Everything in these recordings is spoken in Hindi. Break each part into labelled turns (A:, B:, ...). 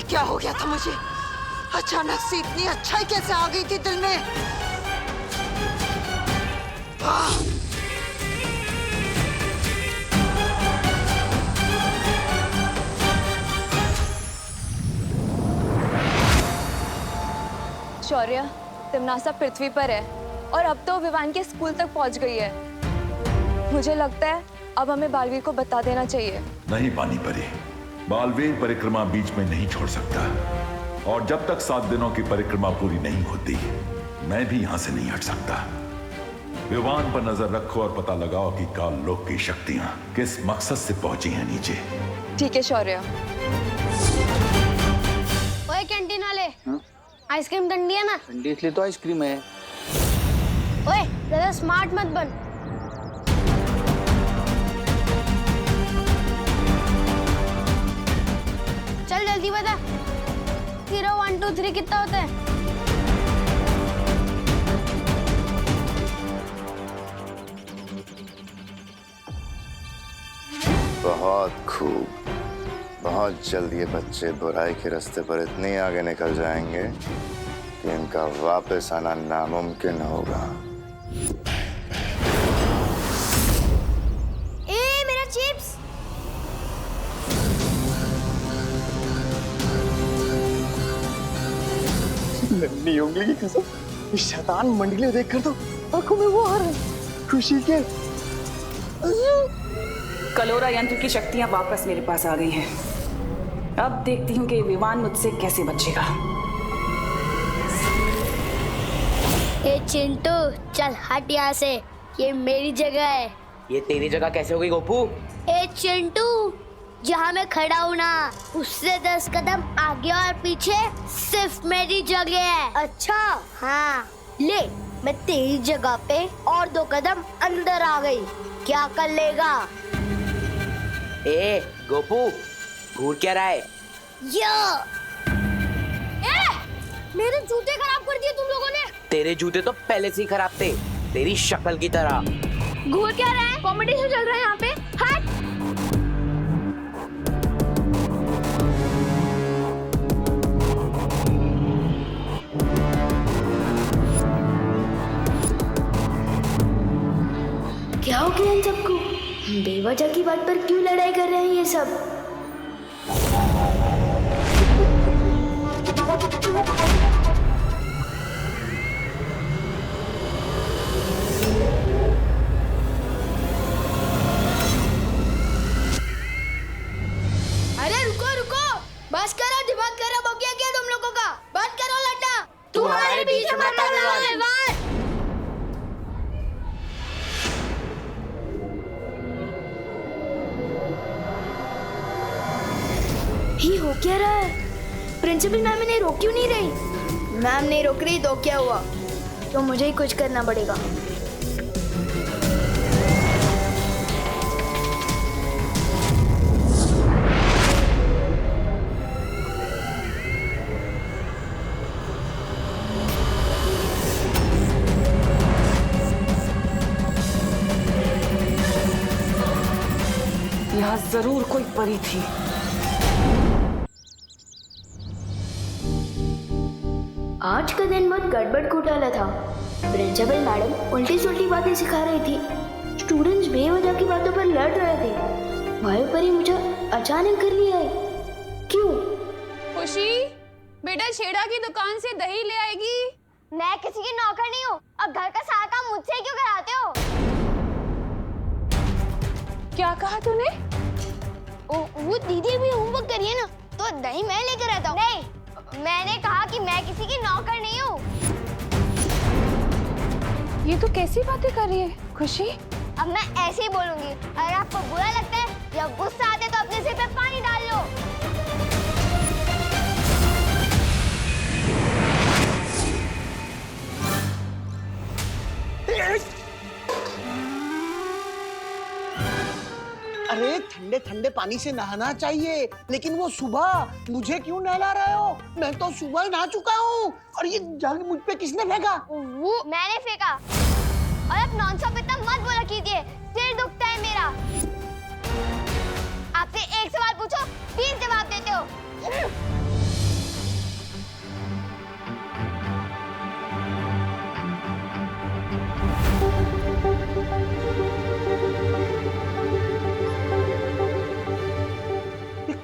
A: क्या हो गया था मुझे? अचानक से इतनी अच्छाई कैसे आ गई थी दिल में?
B: शौर्य, तिमनासा पृथ्वी पर है और अब तो विवान के स्कूल तक पहुंच गई है। मुझे लगता है अब हमें बालवीर को बता देना चाहिए।
C: नहीं पानी परी, बालवीर परिक्रमा बीच में नहीं छोड़ सकता और जब तक 7 दिनों की परिक्रमा पूरी नहीं होती मैं भी यहां से नहीं हट सकता। विवान पर नजर रखो और पता लगाओ कि काल लोक की शक्तियां किस मकसद से पहुंची हैं नीचे।
B: ठीक है शौर्य।
D: ओए कैंटीन वाले, आइसक्रीम ठंडी है ना?
E: ठंडी इसलिए तो आइसक्रीम है।
D: ओए ज्यादा स्मार्ट मत बन। चल जल्दी बता, 0 1 2 3 कितना होता है?
F: बहुत खूब। बहुत जल्द ये बच्चे बुराई के रास्ते पर इतने आगे निकल जाएंगे कि इनका वापस आना नामुमकिन होगा।
D: ए मेरा चिप्स!
E: नन्ही उंगली की कसम, इस शैतान मंडली देखकर तो आंखों में वो आ रहा है खुशी के।
G: कलोरा यंत्र की शक्तियां वापस मेरे पास आ गई हैं। अब देखती हूँ कि विवान मुझसे कैसे बचेगा।
D: ए चिंटू, चल हट यहाँ से, ये मेरी जगह है।
E: ये तेरी जगह कैसे हो गई गोपू?
D: ए चिंटू, जहाँ मैं खड़ा हूँ ना, उससे 10 कदम आगे और पीछे सिर्फ मेरी जगह है। अच्छा हाँ, ले मैं तेरी जगह पे और 2 कदम अंदर आ गई, क्या कर लेगा?
E: ए गोपू, घूर क्या रहा है?
D: मेरे जूते खराब कर दिए तुम लोगों ने।
E: तेरे जूते तो पहले से ही खराब थे, तेरी शक्ल की तरह।
D: घूर क्या रहा है? कंपटीशन चल रहा है यहाँ पे। हट! क्या हो गया इन सबको? बेवजह की बात पर क्यों लड़ाई कर रहे हैं ये सब? अरे रुको रुको, बस करो, दिमाग खराब हो गया क्या तुम लोगों का? बंद करो लड्डा। तुम्हारे बीच में मत आना। ही हो क्या रहा है? प्रिंसिपल मैम ने रोक क्यों नहीं रही? मैम नहीं रोक रही तो क्या हुआ? तो मुझे ही कुछ करना पड़ेगा।
G: यहाँ जरूर कोई परी थी।
D: आज का दिन बहुत गड़बड़ घोटाला था। प्रिंसिपल मैडम उल्टी सुल्टी बातें सिखा रही थी, स्टूडेंट्स बेवजह की बातों पर लड़ रहे थे। वायु परी मुझे अचानक घर ले आई। क्यों?
B: खुशी, बेटा छेड़ा की दुकान से दही ले आएगी।
D: मैं किसी की नौकर नहीं हूँ और घर का सारा काम मुझसे क्यों कराते हो?
B: क्या कहा तूने?
D: वो दीदी भी होमवर्क करिए ना, तो दही मैं लेकर आता हूँ। नहीं, मैंने कहा कि मैं किसी की नौकर नहीं हूँ।
B: ये तो कैसी बातें कर रही है खुशी?
D: अब मैं ऐसे ही बोलूंगी। अगर आपको बुरा लगता है या गुस्सा आता है तो अपने सिर पे पानी डाल लो।
E: अरे ठंडे ठंडे पानी से नहाना चाहिए, लेकिन वो सुबह मुझे क्यों नहला रहे हो? मैं तो सुबह ही नहा चुका हूँ। और ये जग मुझ पे किसने फेंका?
D: वो मैंने फेंका। और अब नॉनस्टॉप इतना मत बोला कीजिए, सिर दुखता है मेरा। आपसे एक सवाल पूछो 20 जवाब देते हो।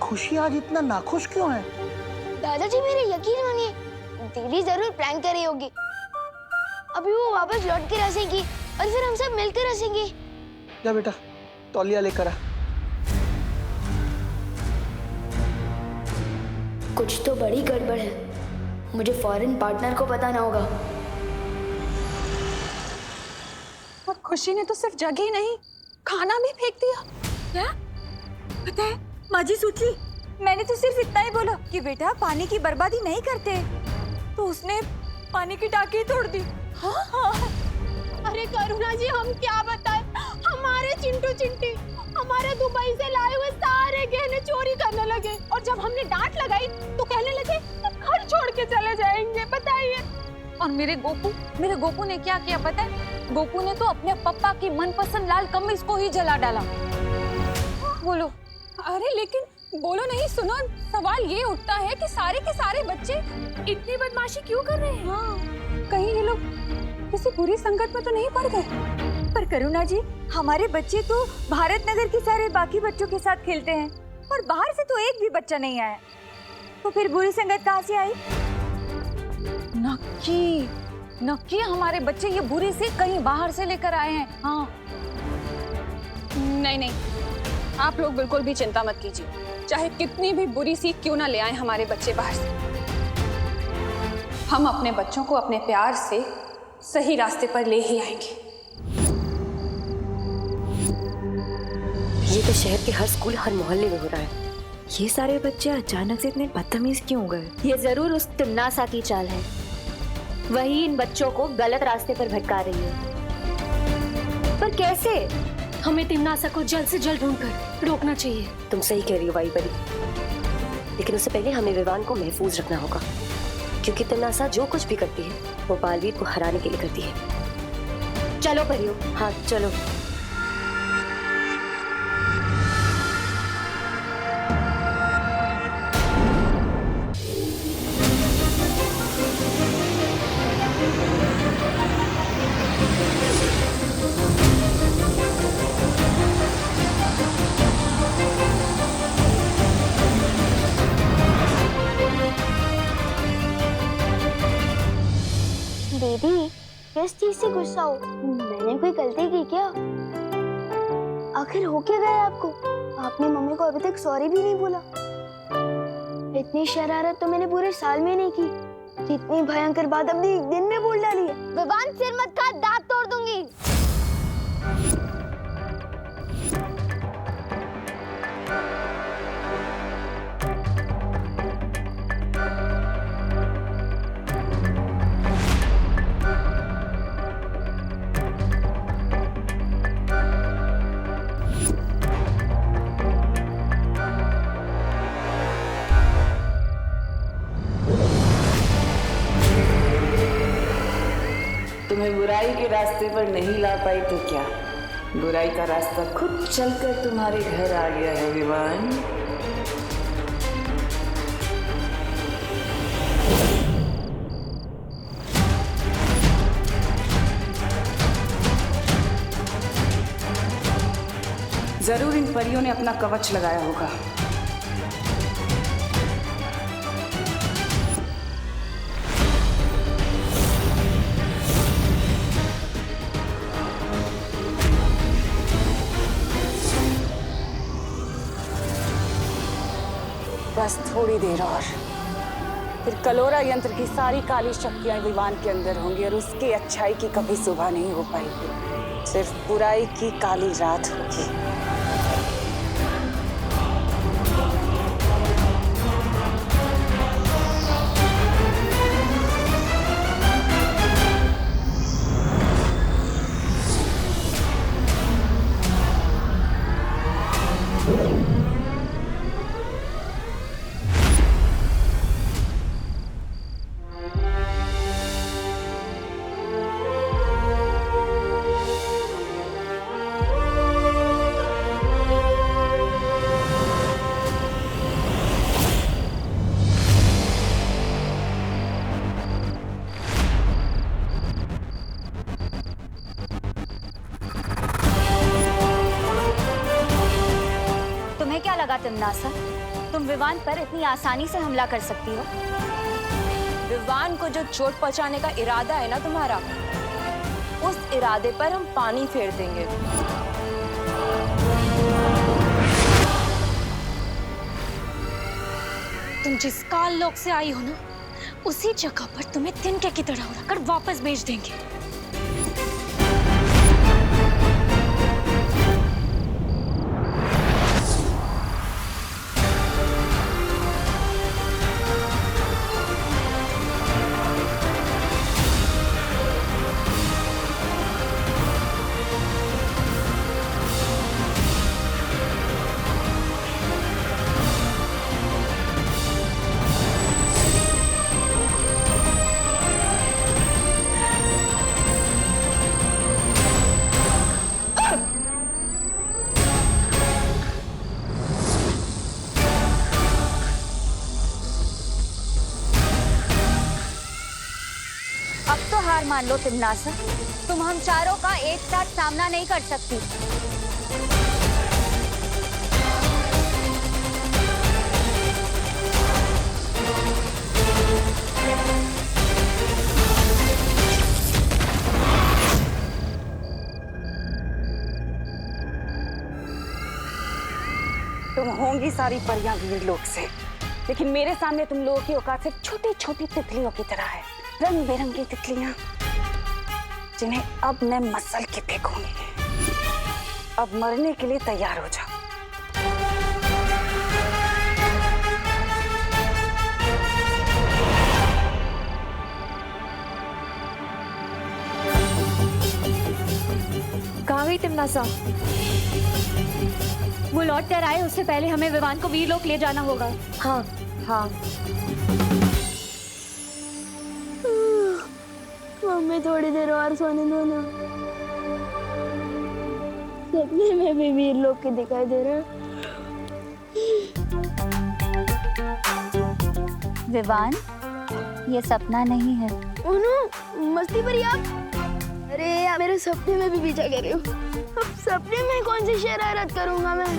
E: खुशी आज इतना नाखुश क्यों है?
D: दादाजी मेरे यकीन मानिए, दीदी जरूर प्रैंक कर रही होगी। अभी वो वापस लौट के रसेगी और फिर हम सब मिलकर रसेंगे।
E: जा बेटा, तौलिया लेकर आ।
D: कुछ तो बड़ी गड़बड़ है, मुझे फॉरेन पार्टनर को बताना होगा।
H: और खुशी ने तो सिर्फ जगह ही नहीं, खाना भी फेंक दिया।
A: क्या पता है माँ जी सोची, मैंने तो सिर्फ इतना ही बोला कि बेटा पानी की बर्बादी नहीं करते, तो उसने पानी की टाकी तोड़ दी। हाँ हाँ।
H: अरे करुणा जी, हम क्या बताएं, हमारे चिंटू चिंटी हमारे दुबई से लाए हुए सारे गहने चोरी करने लगे। और जब हमने डांट लगाई तो कहने लगे घर छोड़ के चले जाएंगे। बताइए।
B: और मेरे गोपू ने क्या किया पता है? गोपू ने तो अपने पप्पा की मनपसंद लाल कमीज को ही जला डाला। बोलो।
H: अरे लेकिन बोलो नहीं, सुनो, सवाल ये उठता है कि सारे के सारे बच्चे इतनी बदमाशी क्यों कर रहे हैं?
A: हाँ।
H: कहीं ये लोग किसी बुरी संकट में तो नहीं पड़ गए?
A: पर करुणा जी, हमारे बच्चे तो भारत नगर के सारे बाकी बच्चों के साथ खेलते हैं और बाहर से तो एक भी बच्चा नहीं आया, तो फिर बुरी संगत कहाँ से आई?
B: नक्की हमारे बच्चे ये बुरी सी कहीं बाहर से लेकर आए हैं। हाँ।
H: नहीं, आप लोग बिल्कुल भी चिंता मत कीजिए, चाहे कितनी भी बुरी सीख क्यों ना ले आए हमारे बच्चे बाहर से, हम अपने बच्चों को अपने प्यार से सही रास्ते पर ले ही आएंगे।
I: ये तो शहर के हर स्कूल, हर मोहल्ले में हो रहा है। ये सारे बच्चे अचानक से इतने बदतमीज क्यों हो गए?
D: ये जरूर उस तिम्नासा की चाल है, वही इन बच्चों को गलत रास्ते पर भटका रही है। पर कैसे?
I: हमें तिम्नासा को जल्द से जल्द ढूंढकर रोकना चाहिए। तुम सही कह रही हो भाई परी, लेकिन उससे पहले हमें विवान को महफूज रखना होगा, क्योंकि तिम्नासा जो कुछ भी करती है वो बालवीर को हराने के लिए करती है। चलो परियो। हाँ चलो।
D: दीदी, किस चीज से गुस्सा हो? मैंने कोई गलती की क्या? आखिर हो क्या गया आपको? आपने मम्मी को अभी तक सॉरी भी नहीं बोला। इतनी शरारत तो मैंने पूरे साल में नहीं की, जितनी भयंकर बात अपने एक दिन में बोल डाली है। विवान, सिर मत खा, दांत तोड़ दूंगी।
G: तुम्हें बुराई के रास्ते पर नहीं ला पाई तो क्या, बुराई का रास्ता खुद चलकर तुम्हारे घर आ गया है विवान। जरूर इन परियों ने अपना कवच लगाया होगा। बस थोड़ी देर और, फिर कलोरा यंत्र की सारी काली शक्तियां विवान के अंदर होंगी और उसकी अच्छाई की कभी सुबह नहीं हो पाएगी, सिर्फ बुराई की काली रात होगी।
A: लगा तिमनासा? तुम विवान पर इतनी आसानी से हमला कर सकती हो?
B: विवान को जो चोट पहुंचाने का इरादा है ना तुम्हारा, उस इरादे पर हम पानी फेर देंगे।
H: तुम जिस काल लोक से आई हो ना, उसी जगह पर तुम्हें तिनके की तरह उड़ाकर वापस भेज देंगे।
A: अब तो हार मान लो तिमनासा, तुम हम चारों का एक साथ सामना नहीं कर सकती।
G: तुम होंगी सारी परियां वीर लोक से, लेकिन मेरे सामने तुम लोगों की औकात सिर्फ छोटी छोटी तितलियों की तरह है। रंग बिरंगी तितलियां जिन्हें अब मैं मसल के फेंकूंगी। अब मरने के लिए तैयार हो जाओ।
B: कहाँ गई तिमनासा?
A: वो लौट कर आए उससे पहले हमें विवान को वीरलोक ले जाना होगा।
B: हाँ हाँ।
D: मम्मी थोड़ी देर और सोने दो ना। सपने में भी वीर लोग के दिखाई दे रहे हैं।
A: विवान, ये सपना नहीं है।
D: उन्हों, मस्ती भरी आप। अरे यार, मेरे सपने में भी पीछा कर रही हो। अब सपने में कौन सी शरारत करूंगा मैं?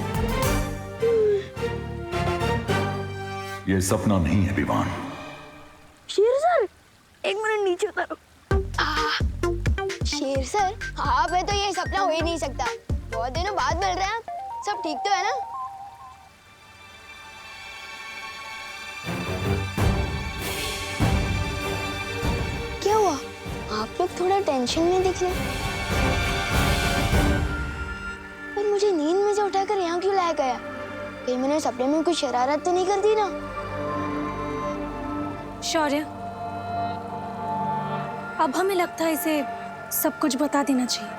C: ये सपना नहीं है विवान।
D: शेर सर, एक मिनट नीचे उतारो। शेर सर, आप है तो ये सपना हो ही नहीं सकता। बहुत दिनों बाद मिल रहे हैं आप। सब ठीक तो है ना? क्या हुआ? आप लोग थोड़ा टेंशन में दिख रहे हैं। पर मुझे नींद में से उठाकर यहाँ क्यों लाया गया? कहीं मैंने सपने में कुछ शरारत तो नहीं कर दी ना?
H: शौर्य, अब हमें लगता है इसे सब कुछ बता देना चाहिए।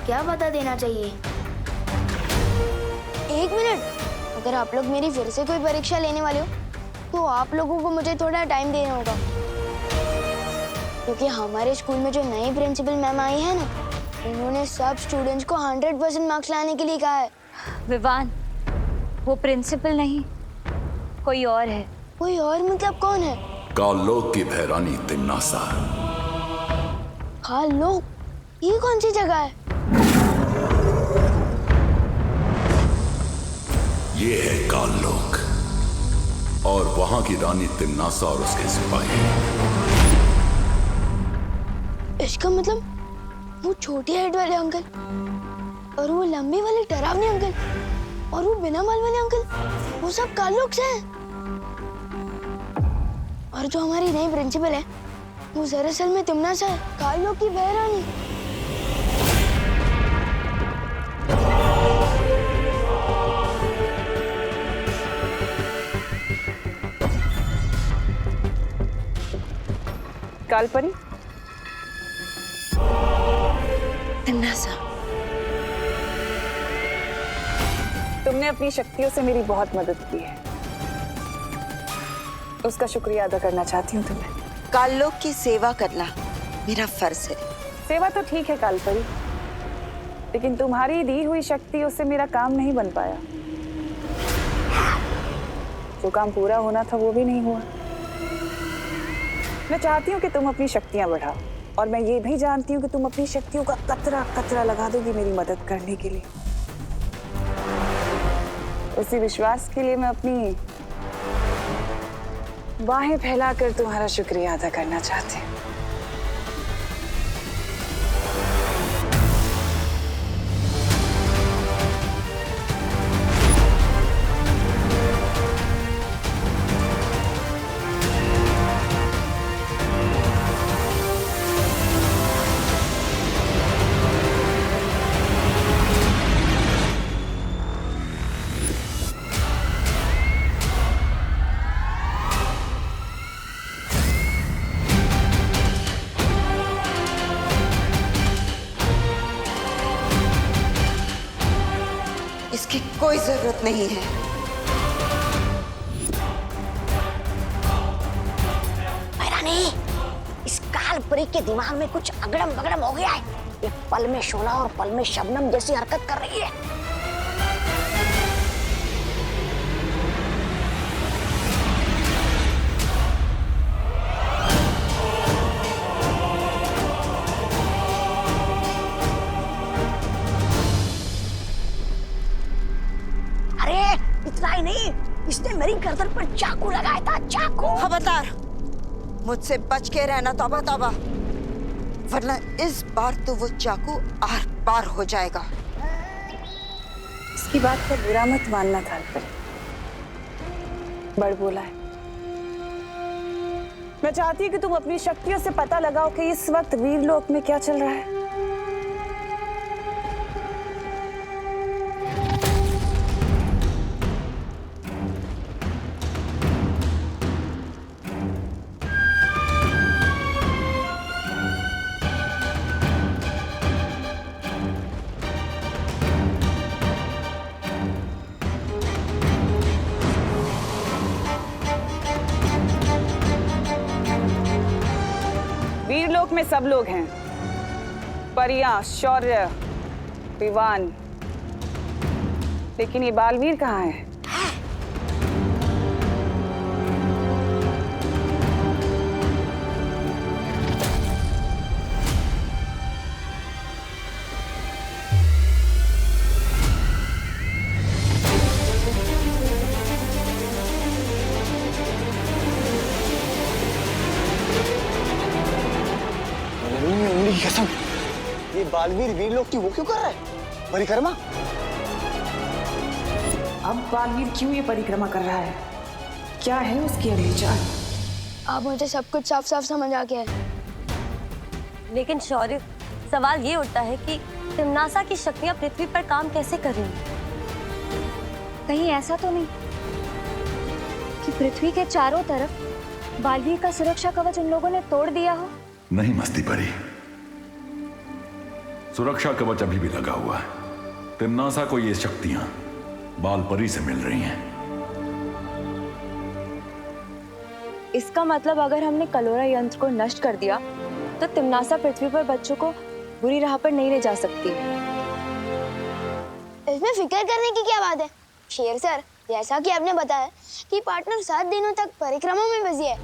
D: क्या बता देना चाहिए? एक मिनट, अगर आप लोग मेरी फिर से कोई परीक्षा लेने वाले हो तो आप लोगों को मुझे थोड़ा टाइम देना होगा, क्योंकि हमारे स्कूल में जो नई प्रिंसिपल मैम आई है ना, उन्होंने सब स्टूडेंट्स को 100% मार्क्स लाने के लिए कहा है।
A: विवान, वो प्रिंसिपल नहीं, कोई और है।
D: कोई और मतलब कौन है?
C: कालोक की भैरानी तिमनासा।
D: कालोक? ये कौन सी जगह है?
C: ये है कालोक और वहां की रानी तिमनासा और उसके सिपाही।
D: इसका मतलब वो छोटे हेड वाले अंकल और वो लंबे वाले डरावने अंकल और वो बिना बाल वाले अंकल, वो सब कालोक से हैं। और जो हमारी नई प्रिंसिपल है वो दरअसल में तिमनासा है, कालोक की बहरानी।
G: कालपरी,
H: तिमनासा,
G: तुमने अपनी शक्तियों से मेरी बहुत मदद की है, उसका शुक्रिया अदा करना चाहती हूँ तुम्हें।
J: कालोक की सेवा करना मेरा फर्ज है।
G: सेवा तो ठीक है कालपरी, लेकिन तुम्हारी दी हुई शक्तियों से मेरा काम नहीं बन पाया। जो काम पूरा होना था वो भी नहीं हुआ। मैं चाहती हूँ कि तुम अपनी शक्तियां बढ़ाओ और मैं ये भी जानती हूँ कि तुम अपनी शक्तियों का कतरा कतरा लगा दोगी मेरी मदद करने के लिए। उसी विश्वास के लिए मैं अपनी बाहें फैलाकर तुम्हारा शुक्रिया अदा करना चाहती हूँ।
J: इसकी कोई जरूरत नहीं है।
K: रानी, इस कालपुरी के दिमाग में कुछ अगड़म बगड़म हो गया है। ये पल में शोला और पल में शबनम जैसी हरकत कर रही है। इतना ही नहीं, इसने मेरी गर्दन पर चाकू लगाया था, चाकू।
J: खबरदार, मुझसे बच के रहना तौबा तौबा, वरना इस बार तो वो चाकू आर पार हो जाएगा।
G: इसकी बात पर बुरा मत मानना कालपुरी, बड़ बोला है। मैं चाहती हूँ कि तुम अपनी शक्तियों से पता लगाओ कि इस वक्त वीरलोक में क्या चल रहा है। वीरलोक में सब लोग हैं, परियां, शौर्य, विवान, लेकिन ये बालवीर कहाँ है?
E: कसम, ये बालवीर वीरलोक की वो क्यों कर रहा है? परिक्रमा?
G: अब बालवीर क्यों ये परिक्रमा कर रहा है? क्या है उसकी अगली चाल?
D: अब मुझे सब कुछ साफ साफ समझ आ गया है।
I: लेकिन शौर्य, सवाल ये उठता है कि तिम्नासा की शक्तियां पृथ्वी पर काम कैसे कर रही हैं?
A: कहीं ऐसा तो नहीं कि पृथ्वी के चारों तरफ बालवीर का सुरक्षा कवच उन लोगों ने तोड़ दिया हो?
C: नहीं मस्ती परी, सुरक्षा कवच अभी भी लगा हुआ है। तिम्नासा को ये शक्तियां बालपरी से मिल रही हैं।
B: इसका मतलब अगर हमने कलोरा यंत्र को नष्ट कर दिया तो तिम्नासा पृथ्वी पर बच्चों को बुरी राह पर नहीं ले जा सकती।
D: इसमें फिक्र करने की क्या बात है शेर सर? जैसा कि आपने बताया कि पार्टनर 7 दिनों तक परिक्रमा में बिजी है,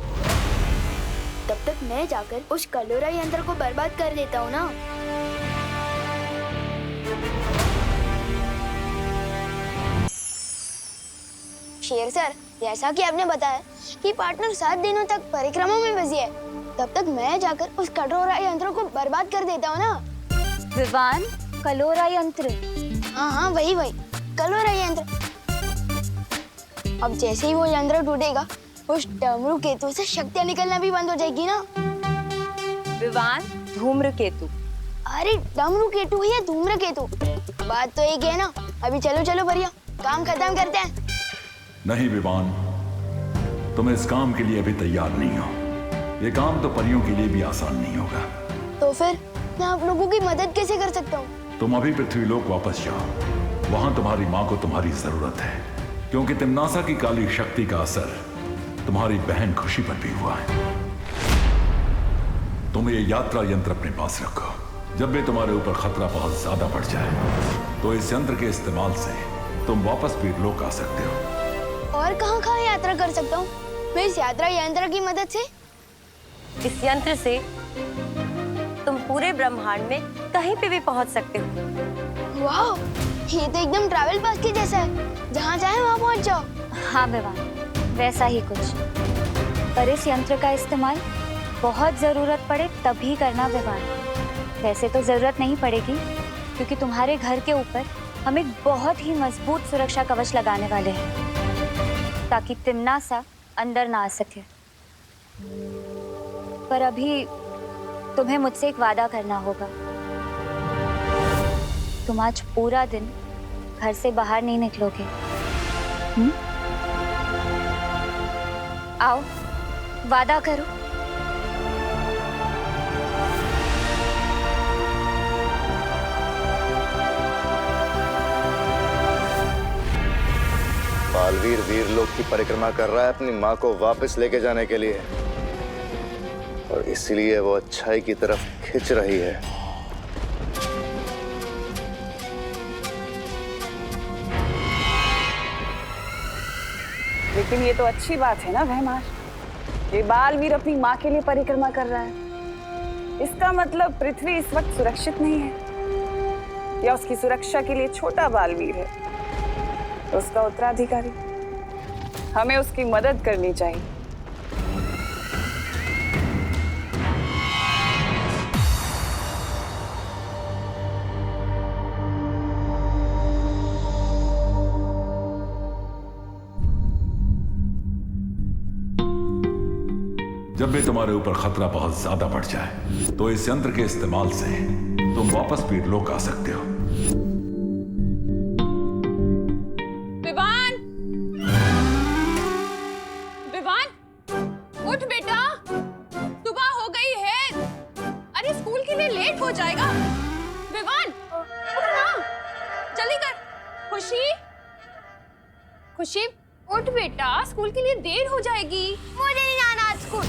D: तब तक मैं जाकर उस कलोरा यंत्र को बर्बाद कर देता हूँ ना। शेर सर, जैसा कि आपने बताया कि पार्टनर 7 दिनों तक परिक्रमा में बिजी है, तब तक मैं जाकर उस कलोरा यंत्र को बर्बाद कर देता हूँ ना।
A: विवान, कलोरा यंत्र?
D: हाँ, वही कलोरा यंत्र। अब जैसे ही वो यंत्र टूटेगा, उस डमरू केतु से शक्तियाँ निकलना भी बंद हो जाएगी ना।
B: विवान, धूम्रकेतु।
D: अरे डमरू केतु है या धूम्रकेतु, बात तो एक है ना। अभी चलो भैया, काम खत्म करते हैं।
C: नहीं विवान, तुम इस काम के लिए अभी तैयार नहीं हो। ये काम तो परियों के लिए भी आसान नहीं होगा।
D: तो फिर मैं आप लोगों की मदद कैसे कर सकता हूँ?
C: तुम अभी पृथ्वीलोक वापस जाओ, वहां तुम्हारी माँ को तुम्हारी जरूरत है, क्योंकि तिम्नासा की काली शक्ति का असर तुम्हारी बहन खुशी पर भी हुआ है। तुम ये यात्रा यंत्र अपने पास रखो। जब भी तुम्हारे ऊपर खतरा बहुत ज्यादा बढ़ जाए तो इस यंत्र के इस्तेमाल से तुम वापस वीरलोक आ सकते हो।
D: और कहाँ यात्रा कर सकता हूँ मैं इस यात्रा यंत्र की मदद से?
I: इस यंत्र से पूरे ब्रह्मांड में कहीं पे भी पहुंच सकते हो।
D: वाह, ये तो एकदम ट्रैवल पास के जैसा है, जहाँ चाहे वहाँ पहुँच जाओ।
A: हाँ विवान, वैसा ही कुछ। पर इस यंत्र का इस्तेमाल बहुत जरूरत पड़े तभी करना विवान। वैसे तो जरूरत नहीं पड़ेगी, क्योंकि तुम्हारे घर के ऊपर हम एक बहुत ही मजबूत सुरक्षा कवच लगाने वाले हैं, ताकि तिम्नासा अंदर ना आ सके। पर अभी तुम्हें मुझसे एक वादा करना होगा। तुम आज पूरा दिन घर से बाहर नहीं निकलोगे। आओ, वादा करो।
F: बालवीर वीरलोक की परिक्रमा कर रहा है अपनी माँ को वापस लेके जाने के लिए, और इसलिए वो अच्छाई की तरफ खिंच रही है।
G: लेकिन ये तो अच्छी बात है ना भैमार, ये बालवीर अपनी माँ के लिए परिक्रमा कर रहा है। इसका मतलब पृथ्वी इस वक्त सुरक्षित नहीं है, या उसकी सुरक्षा के लिए छोटा बालवीर है तो उसका उत्तराधिकारी। हमें उसकी मदद करनी चाहिए।
C: जब भी तुम्हारे ऊपर खतरा बहुत ज्यादा बढ़ जाए तो इस यंत्र के इस्तेमाल से तुम वापस वीरलोक आ सकते हो।
H: विवान, विवान, उठ बेटा, सुबह हो गई है। अरे स्कूल के लिए लेट हो जाएगा। विवान, उठ ना, जल्दी कर। खुशी, खुशी, उठ बेटा, स्कूल के लिए देर हो जाएगी।
D: मुझे नहीं जाना आज स्कूल।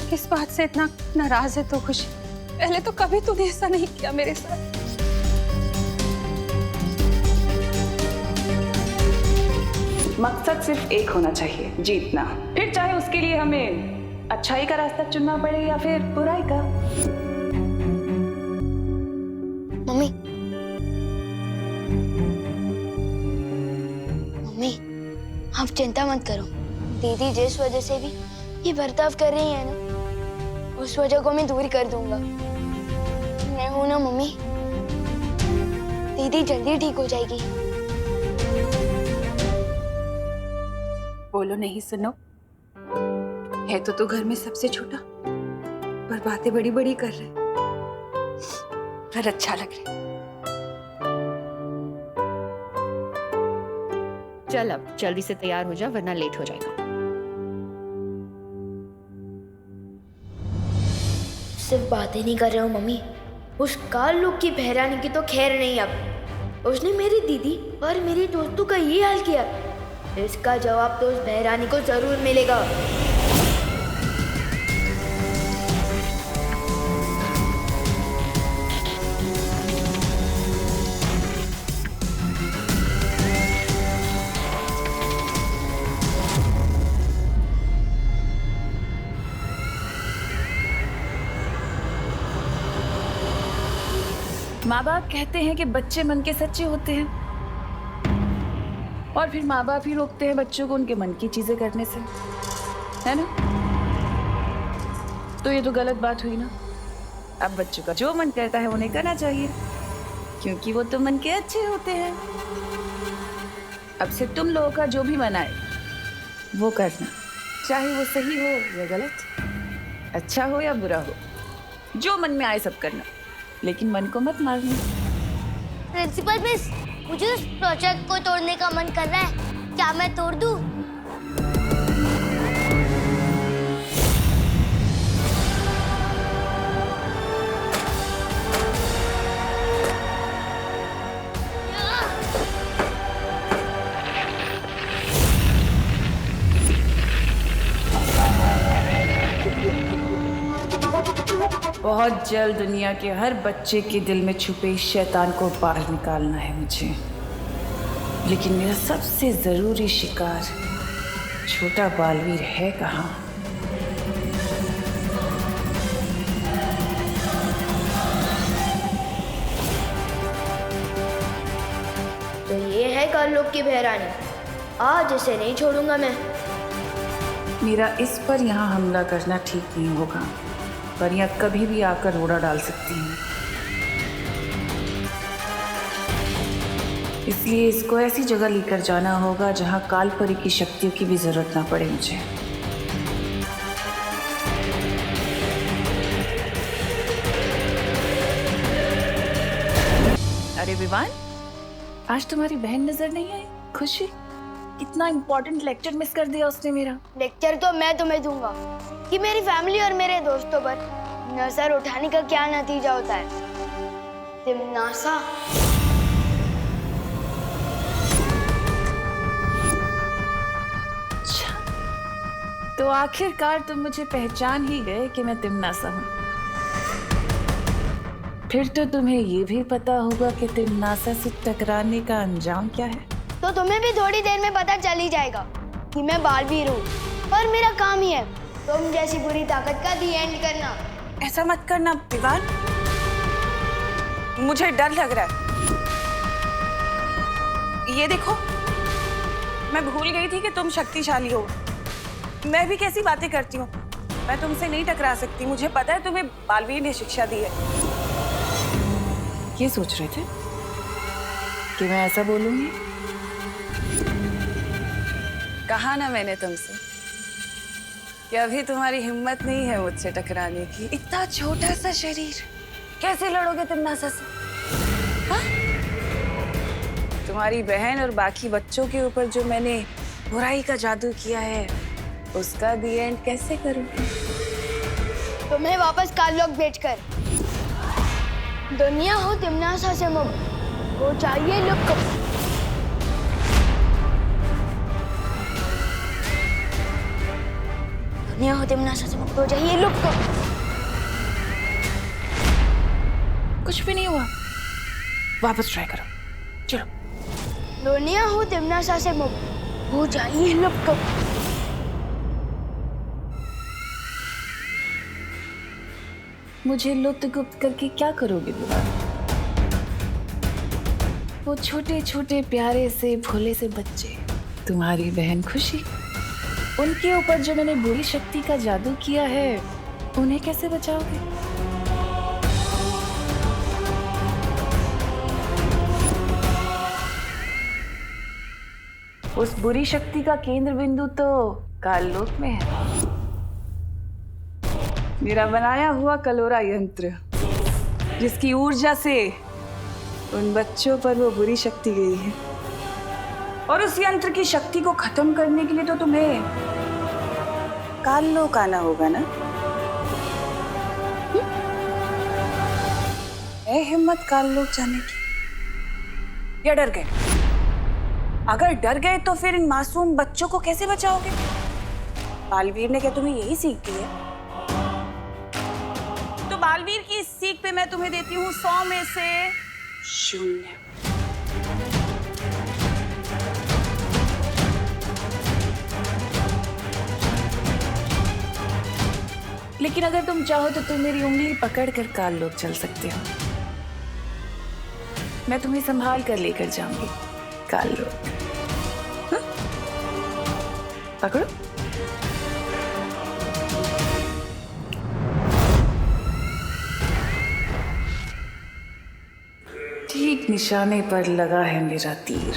H: किस बात से इतना नाराज है तो खुशी? पहले तो कभी तूने ऐसा नहीं किया मेरे साथ।
G: मकसद सिर्फ एक होना चाहिए, जीतना। फिर चाहे उसके लिए हमें अच्छाई का रास्ता चुनना पड़े या फिर बुराई का।
D: मम्मी, मम्मी, आप चिंता मत करो। दीदी जिस वजह से भी ये बर्ताव कर रही है ना, उस वजह को मैं दूर कर दूंगा। मैं हूं ना मम्मी, दीदी जल्दी ठीक हो जाएगी।
H: बोलो नहीं सुनो, है तो तू घर में सबसे छोटा, पर बातें बड़ी बड़ी कर रहे, पर अच्छा लग रहा।
L: चल अब जल्दी से तैयार हो जा, वरना लेट हो जाएगा।
D: सिर्फ बातें नहीं कर रहे हो मम्मी, उस काल लोग की बहरानी की तो खैर नहीं। अब उसने मेरी दीदी और मेरी दोस्तों का ये हाल किया, इसका जवाब तो उस बहरानी को जरूर मिलेगा।
G: माँ बाप कहते हैं कि बच्चे मन के सच्चे होते हैं, और फिर माँ बाप ही रोकते हैं बच्चों को उनके मन की चीजें करने से, है ना? तो ये तो गलत बात हुई ना। अब बच्चों का जो मन करता है उन्हें करना चाहिए, क्योंकि वो तो मन के अच्छे होते हैं। अब से तुम लोगों का जो भी मन आए वो करना, चाहे वो सही हो या गलत, अच्छा हो या बुरा हो, जो मन में आए सब करना, लेकिन मन को मत मारना।
D: प्रिंसिपल मिस, मुझे उस प्रोजेक्ट को तोड़ने का मन कर रहा है, क्या मैं तोड़ दूं?
G: बहुत जल्द दुनिया के हर बच्चे के दिल में छुपे इस शैतान को बाहर निकालना है मुझे। लेकिन मेरा सबसे जरूरी शिकार छोटा बालवीर है कहाँ?
D: तो ये है कालोक की बहरानी, आज इसे नहीं छोड़ूंगा मैं।
G: मेरा इस पर यहाँ हमला करना ठीक नहीं होगा, पर यह कभी भी आकर रोड़ा डाल सकती है। इसलिए इसको ऐसी जगह लेकर जाना होगा जहाँ कालपरी की शक्तियों की भी जरूरत ना पड़े मुझे। अरे विवान, आज तुम्हारी बहन नजर नहीं आई। खुशी, कितना इम्पोर्टेंट लेक्चर मिस कर दिया उसने मेरा।
D: लेक्चर तो मैं तुम्हें दूंगा कि मेरी फैमिली और मेरे दोस्तों पर नजर उठाने का क्या नतीजा होता है। तिमनासा,
G: तो आखिरकार तुम मुझे पहचान ही गए कि मैं तिमनासा हूँ। फिर तो तुम्हें ये भी पता होगा कि तिमनासा से टकराने का अंजाम क्या है।
D: तो तुम्हें भी थोड़ी देर में पता चल ही जाएगा कि मैं बालवीर हूँ और मेरा काम ही है तुम जैसी बुरी ताकत का दी एंड करना।
G: ऐसा मत करना विवान, मुझे डर लग रहा है। ये देखो, मैं भूल गई थी कि तुम शक्तिशाली हो। मैं भी कैसी बातें करती हूँ, मैं तुमसे नहीं टकरा सकती। मुझे पता है तुम्हें बालवीर ने शिक्षा दी है। ये सोच रहे थे कि मैं ऐसा बोलूंगी? कहा ना मैंने तुमसे कि अभी तुम्हारी हिम्मत नहीं है मुझसे टकराने की। इतना छोटा सा शरीर, कैसे लड़ोगे तिमनासा से? हाँ? तुम्हारी बहन और बाकी बच्चों के ऊपर जो मैंने बुराई का जादू किया है, उसका दी एंड कैसे करूंगी?
D: तुम्हें वापस काललोक भेजकर दुनिया हो तिमनासा से मुक्त हो चाहिए लुक। दुनिया हो तिमनासा से मुक्त हो चाहिए लुक।
G: कुछ भी नहीं हुआ, वापस ट्राई करो। चलो।
D: दुनिया हो तिमनासा से मुक्त हो चाहिए लुक।
G: मुझे लुप्त गुप्त करके क्या करोगे विवान? वो छोटे छोटे प्यारे से भोले से बच्चे, तुम्हारी बहन खुशी, उनके ऊपर जो मैंने बुरी शक्ति का जादू किया है, उन्हें कैसे बचाओगे? उस बुरी शक्ति का केंद्र बिंदु तो काललोक में है। मेरा बनाया हुआ कलोरा यंत्र, जिसकी ऊर्जा से उन बच्चों पर वो बुरी शक्ति गई है। और उस यंत्र की शक्ति को खत्म करने के लिए तो तुम्हें काललोक आना होगा ना? है हिम्मत काललोक जाने की? या डर गए? अगर डर गए तो फिर इन मासूम बच्चों को कैसे बचाओगे? बालवीर ने क्या तुम्हें यही सीख दी है? बालवीर की इस सीख पे मैं तुम्हें देती हूँ 100 में से 0। लेकिन अगर तुम चाहो तो तुम मेरी उंगली पकड़कर काललोक चल सकते हो। मैं तुम्हें संभाल कर लेकर जाऊंगी काललोक। हाँ? पकड़ो। ठीक निशाने पर लगा है मेरा तीर।